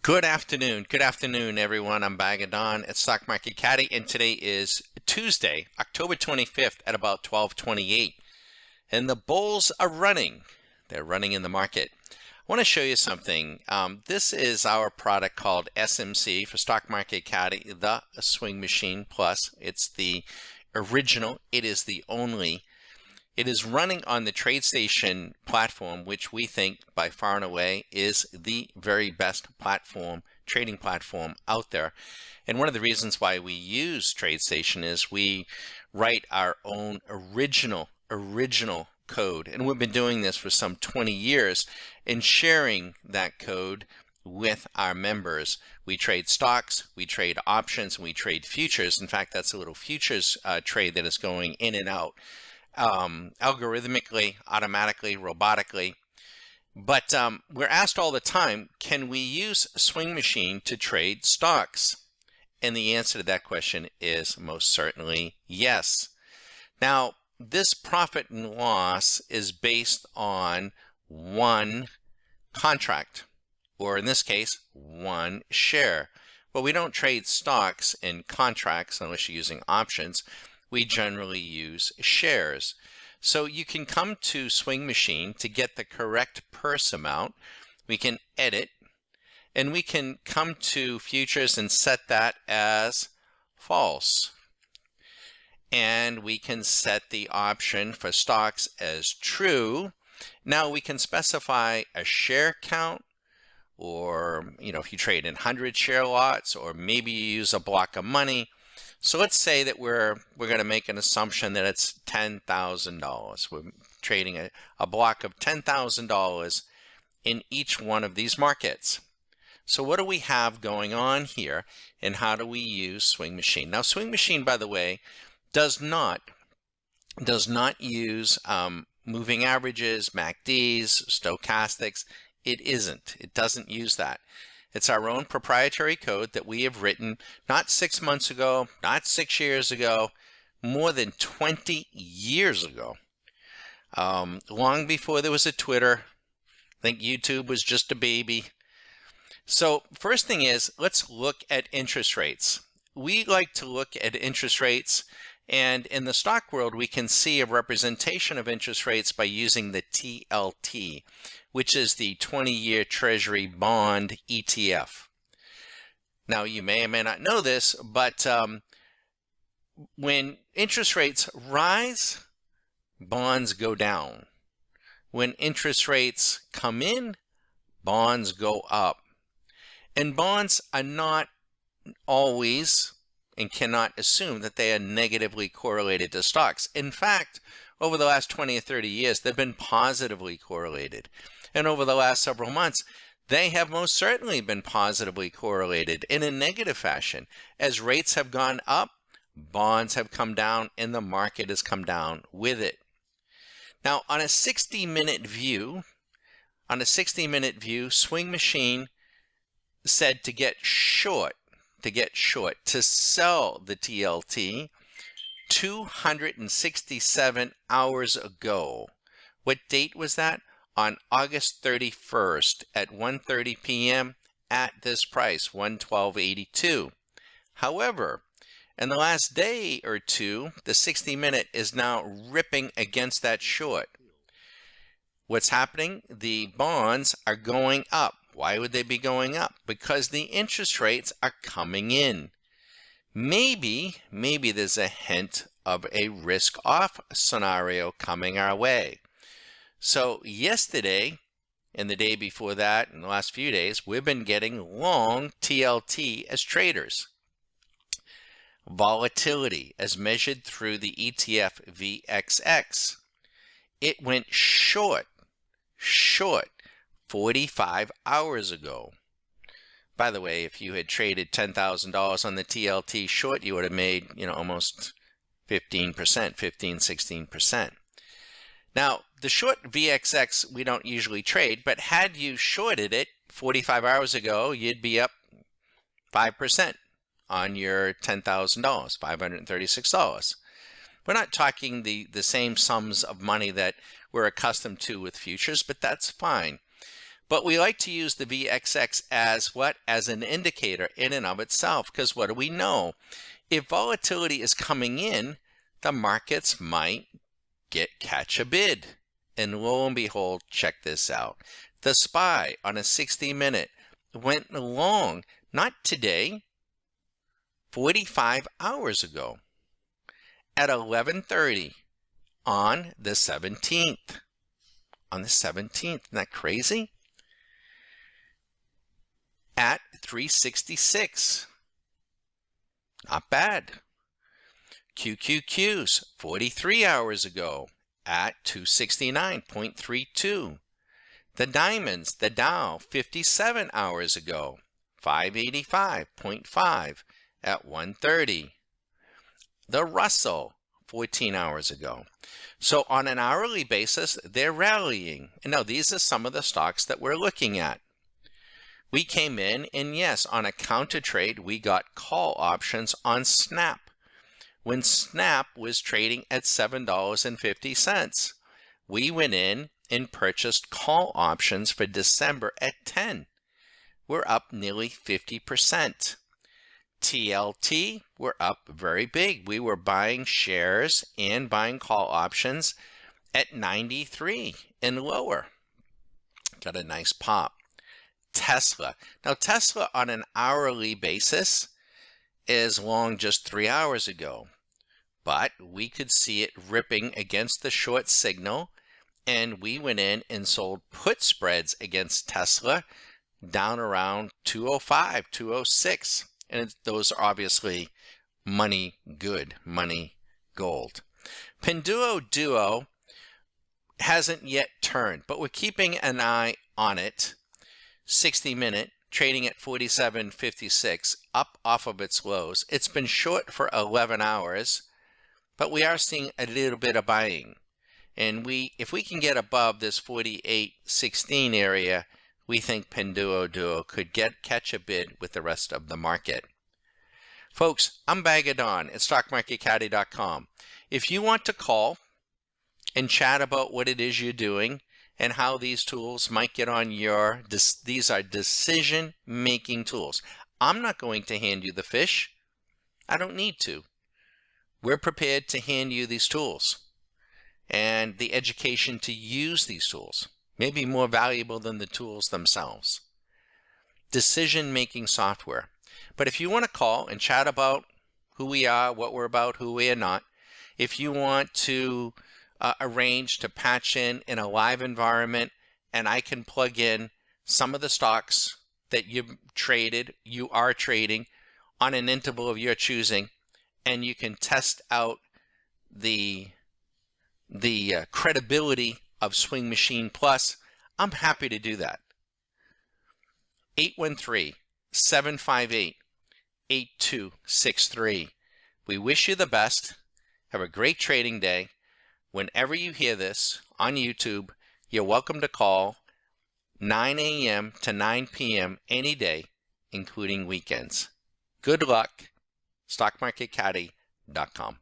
Good afternoon. Good afternoon, everyone. I'm Bagadon at Stock Market Caddy, and today is Tuesday, October 25th at about 12:28. And the bulls are running. They're running in the market. I want to show you something. This is our product called SMC for Stock Market Caddy, the Swing Machine Plus. It's the original. It is the only. It is running on the TradeStation platform, which we think by far and away is the very best platform, trading platform out there. And one of the reasons why we use TradeStation is we write our own original code. And we've been doing this for some 20 years and sharing that code with our members. We trade stocks, we trade options, and we trade futures. In fact, that's a little futures trade that is going in and out. Algorithmically, automatically, robotically. But we're asked all the time, can we use a swing machine to trade stocks? And the answer to that question is most certainly yes. Now, this profit and loss is based on one contract, or in this case, one share. Well, we don't trade stocks in contracts unless you're using options. We generally use shares. So you can come to Swing Machine to get the correct purse amount. We can edit, and we can come to futures and set that as false. And we can set the option for stocks as true. Now we can specify a share count, or if you trade in 100 share lots, or maybe you use a block of money. So let's say that we're going to make an assumption that it's $10,000. We're trading a block of $10,000 in each one of these markets. So what do we have going on here, and how do we use Swing Machine? Now, Swing Machine, by the way, does not use moving averages, MACDs, stochastics. It doesn't use that. It's our own proprietary code that we have written not 6 months ago, not 6 years ago, more than 20 years ago. Long before there was a Twitter. I think YouTube was just a baby. So first thing is, let's look at interest rates. We like to look at interest rates, and in the stock world, we can see a representation of interest rates by using the TLT, which is the 20-year Treasury bond ETF. Now, you may or may not know this, but when interest rates rise, bonds go down. When interest rates come in, bonds go up. And bonds are not always and cannot assume that they are negatively correlated to stocks. In fact, over the last 20 or 30 years, they've been positively correlated. And over the last several months, they have most certainly been positively correlated in a negative fashion. As rates have gone up, bonds have come down, and the market has come down with it. Now, on a 60-minute view, Swing Machine said to get short, to sell the TLT 267 hours ago. What date was that? On August 31st at 1:30 p.m. at this price, $112.82. However, in the last day or two, the 60-minute is now ripping against that short. What's happening? The bonds are going up. Why would they be going up? Because the interest rates are coming in. Maybe there's a hint of a risk-off scenario coming our way. So yesterday and the day before that and the last few days, we've been getting long TLT as traders. Volatility as measured through the ETF VXX. It went short 45 hours ago. By the way, if you had traded $10,000 on the TLT short, you would have made, almost 15%, 16%. Now, the short VXX we don't usually trade, but had you shorted it 45 hours ago, you'd be up 5% on your $10,000, $536. We're not talking the same sums of money that we're accustomed to with futures, but that's fine. But we like to use the VXX as what? As an indicator in and of itself, because what do we know? If volatility is coming in, the markets might catch a bid. And lo and behold, check this out. The SPY on a 60-minute went long, not today, 45 hours ago at 11:30 on the 17th. On the 17th, isn't that crazy? At 366. Not bad. QQQs 43 hours ago at 269.32. The diamonds, the Dow 57 hours ago, 585.5 at 130. The Russell 14 hours ago. So on an hourly basis, they're rallying. And now these are some of the stocks that we're looking at. We came in and yes, on a counter trade, we got call options on Snap when Snap was trading at $7.50. We went in and purchased call options for December at 10. We're up nearly 50%. TLT, we're up very big. We were buying shares and buying call options at 93 and lower. Got a nice pop. Tesla. Now Tesla on an hourly basis is long just 3 hours ago, but we could see it ripping against the short signal, and we went in and sold put spreads against Tesla down around 205, 206. And those are obviously money good, money gold. Pinduoduo hasn't yet turned, but we're keeping an eye on it. 60-minute, trading at 47.56, up off of its lows. It's been short for 11 hours, but we are seeing a little bit of buying. And if we can get above this 48.16 area, we think Pinduoduo could catch a bid with the rest of the market. Folks, I'm Bagadon at StockMarketCaddy.com. If you want to call and chat about what it is you're doing and how these tools might get on these are decision-making tools. I'm not going to hand you the fish. I don't need to. We're prepared to hand you these tools and the education to use these tools. Maybe more valuable than the tools themselves. Decision-making software. But if you want to call and chat about who we are, what we're about, who we are not, if you want to arrange to patch in a live environment and I can plug in some of the stocks that you are trading on an interval of your choosing, and you can test out the credibility of Swing Machine Plus, I'm happy to do that. 813-758-8263. We wish you the best. Have a great trading day. Whenever you hear this on YouTube, you're welcome to call 9 a.m. to 9 p.m. any day, including weekends. Good luck. StockMarketCaddy.com.